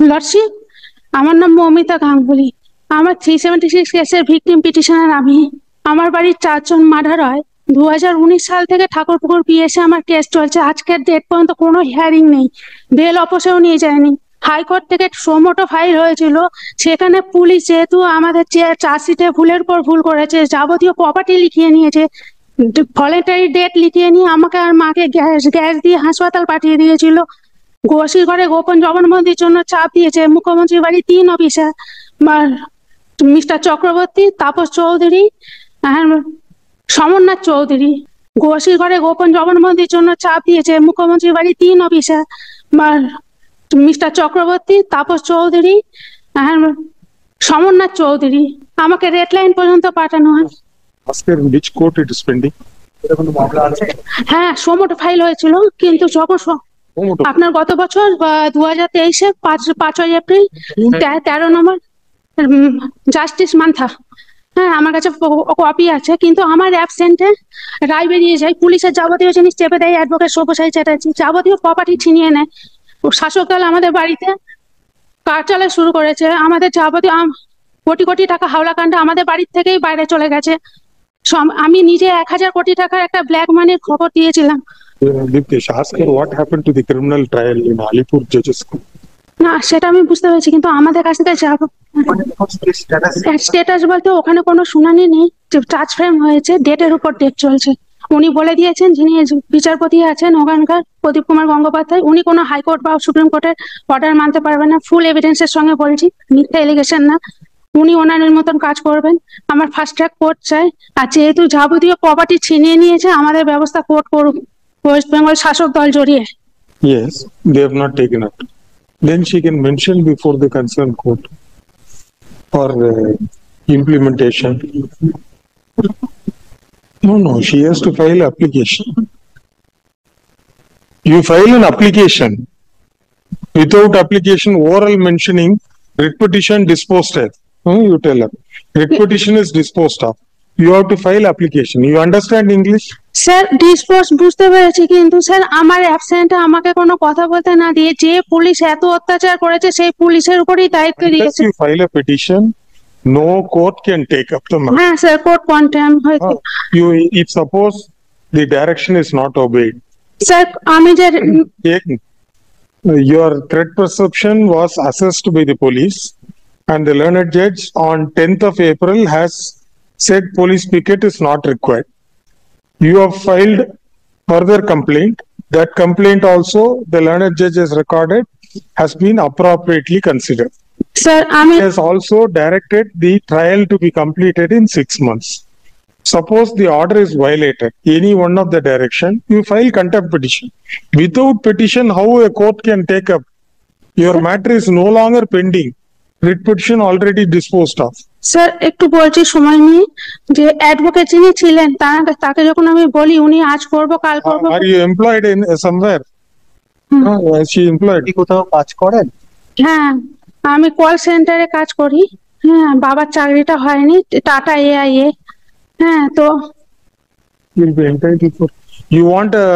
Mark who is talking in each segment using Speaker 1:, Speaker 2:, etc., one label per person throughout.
Speaker 1: Lordship, আমার নাম মৌমিতা গাঙ্গুলি। আমার 376 কেসের ভিকটিম পিটিশনার আমি। আমার বাড়ির 4 জন মার্ডার হয়। 2019 সাল থেকে ঠাকুরপুকুর পিএসে আমার কেস চলছে। আজকের ডেট পর্যন্ত কোনো হিয়ারিং নেই, বেল অপসেও নিয়ে যায়নি। হাইকোর্ট থেকে সোমোটো ফাইল হয়েছিল, সেখানে পুলিশ যেহেতু আমাদের চার্জশিটে ভুলের পর ভুল করেছে, যাবতীয় প্রপার্টি লিখিয়ে নিয়েছে, ভলেন্টারি ডেট লিখিয়ে নিয়ে আমাকে আর মাকে গ্যাস দিয়ে হাসপাতাল পাঠিয়ে দিয়েছিল। গোসি ঘরে গোপন জবানবন্দির জন্য চাপ দিয়েছে মুখ্যমন্ত্রীর বাড়ি 3 অফিসার, মিস্টার চক্রবর্তী, তাপস চৌধুরী, সমরনাথ চৌধুরী। গোসি ঘরে গোপন জবানবন্দির জন্য চাপ দিয়েছে মুখ্যমন্ত্রীর বাড়ি 3 অফিসার, মিস্টার চক্রবর্তী, তাপস চৌধুরী, সমরনাথ চৌধুরী। আমাকে রেড লাইন পর্যন্ত পাঠানো হয়।
Speaker 2: which court it is pending?
Speaker 1: হ্যাঁ, সোমোটো ফাইল হয়েছিল, কিন্তু যখন আপনার গত বছর 2023-এ 5ই এপ্রিল 13 নম্বর জাস্টিস মান্থা, হ্যাঁ আমার কাছে কপি আছে, কিন্তু আমার অ্যাবসেন্টে রায় বেরিয়ে যায়। পুলিশের যাবতীয় জিনিস চেপে দেয় অ্যাডভোকেট সব্যসাচী চ্যাটার্জি, যাবতীয় প্রপার্টি ছিনিয়ে নেয়। শাসক দল আমাদের বাড়িতে কার্যালয় শুরু করেছে, আমাদের যাবতীয় কোটি কোটি টাকা হাওলাকাণ্ড আমাদের বাড়ির থেকেই বাইরে চলে গেছে। আমি নিজে 1000 কোটি টাকার একটা ব্ল্যাক মানির খবর দিয়েছিলাম।
Speaker 2: Diptesh, ask her what happened to the criminal trial in Alipur Judges Court.
Speaker 1: না, সেটা আমি বুঝতে পেরেছি, কিন্তু আমাদের কাছ থেকে যাবো স্ট্যাটাস বলতে ওখানে কোনো শুনানি নেই, চার্জ ফ্রেম হয়েছে, ডেটের উপর ডেট চলছে। উনি বলে দিয়েছেন, যিনি বিচারপতি আছেন ওখানকার প্রদীপ কুমার গঙ্গোপাধ্যায়, উনি কোনো হাইকোর্ট বা সুপ্রিম কোর্টের অর্ডার মানতে পারবেন না। ফুল এভিডেন্সের সঙ্গে বলছি, মিথ্যা এলিগেশন না। উনি ওনার মতন কাজ করবেন। আমার ফাস্ট ট্র্যাক কোর্ট চাই, আর যেহেতু যাবতীয় প্রপার্টি ছিনিয়ে নিয়েছে, আমাদের ব্যবস্থা কোর্ট করুক, ওয়েস্ট বেঙ্গল শাসক দল জড়িয়ে।
Speaker 2: Yes, they have not taken up. Then she can mention before the concerned court for implementation. No, she has to file application. You file an application. Without application, oral mentioning, writ petition disposed of. You tell her. Writ petition is disposed of. You have to file application. You understand English?
Speaker 1: Sir dispose বুঝতে পেরেছি, কিন্তু sir আমার অ্যাবসেন্টে আমাকে কোনো কথা বলতে না দিয়ে যে পুলিশ এত অত্যাচার করেছে সেই পুলিশের উপরই দায়িত্ব দিয়েছে।
Speaker 2: You file a petition, no court can take up the matter.
Speaker 1: হ্যাঁ স্যার, কোর্ট কন্টেম হয়েছে।
Speaker 2: If suppose the direction is not obeyed,
Speaker 1: sir আমি যে
Speaker 2: your threat perception was assessed by the police, and the learned judge on 10th of April has said police picket is not required. You have filed further complaint. That complaint also, the learned judge has recorded, has been appropriately considered.
Speaker 1: Sir আমি
Speaker 2: He has also directed the trial to be completed in 6 months. Suppose the order is violated, any one of the direction, you file contempt petition. Without petition, how a court can take up? Your matter is no longer pending. Writ petition already disposed of.
Speaker 1: Sir একটু বলছি সময় নিয়ে, যে advocate যিনি ছিলেন তাকে যখন আমি বলি উনি আজ করবো কাল করবো।
Speaker 2: Are you employed in somewhere? Is she employed?
Speaker 3: কোথাও কাজ করেন?
Speaker 1: হ্যাঁ, আমি কল সেন্টারে কাজ করি। হ্যাঁ, বাবার চাকরিটা হয়নি, টাটা AIA। হ্যাঁ, তো
Speaker 2: Will be entitled for. You want a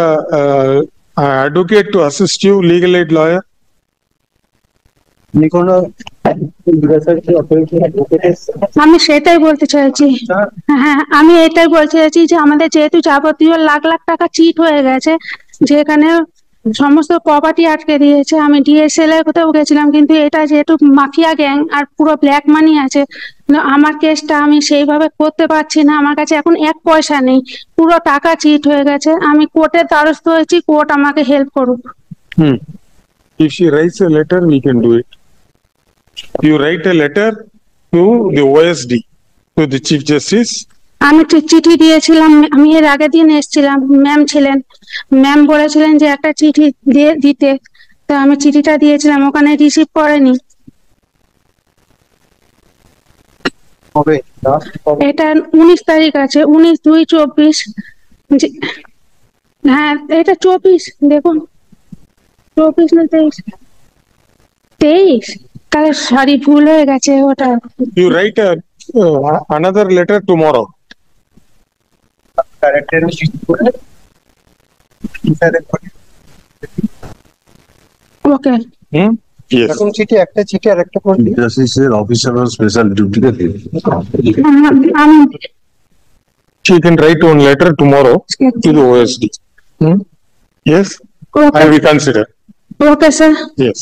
Speaker 2: advocate to assist you, legal aid lawyer?
Speaker 1: আমি সেটাই বলতে চাইছি। হ্যাঁ, আমি এটাই বলতে চাইছি যে আমাদের যেহেতু যাবতীয় লাখ লাখ টাকা চিট হয়ে গেছে, যেখানে সমস্ত প্রপার্টি আটকে দিয়েছে। আমি DSL এর কোথাও গেছিলাম, কিন্তু এটা যেহেতু মাফিয়া গ্যাং আর পুরো ব্ল্যাক মানি আছে, আমার কেসটা আমি সেইভাবে করতে পারছি না। আমার কাছে এখন 1 পয়সা নেই, পুরো টাকা চিট হয়ে গেছে। আমি কোর্টের দ্বারস্থ হয়েছি, কোর্ট আমাকে হেল্প করুক।
Speaker 2: If she writes a letter, we can do it. You write a letter to the OSD, to the Chief Justice.
Speaker 1: আমি চিঠি দিয়েছিলাম, আমি এর আগের দিন এসেছিলাম, ম্যাম ছিলেন, ম্যাম বলেছিলেন যে একটা চিঠি দিতে, তো আমি চিঠিটা দিয়েছিলাম, ওখানে রিসিভ করেনি। এটা 19 তারিখ আছে, 19/2/24। হ্যাঁ, এটা 24, দেখুন 24 না 23, তাহলে সরি ভুল হয়ে গেছে ওটা।
Speaker 2: You write another letter tomorrow.
Speaker 1: Okay.
Speaker 2: Yes.
Speaker 3: এখন চিঠি একটা চিঠি আর একটা করে দিই।
Speaker 4: জাস্টিসের অফিসার অন স্পেশাল ডিউটিতে
Speaker 1: আমি
Speaker 2: She can write one letter tomorrow to the OSD. Yes, I
Speaker 1: okay
Speaker 2: will consider.
Speaker 1: Okay sir
Speaker 2: Yes.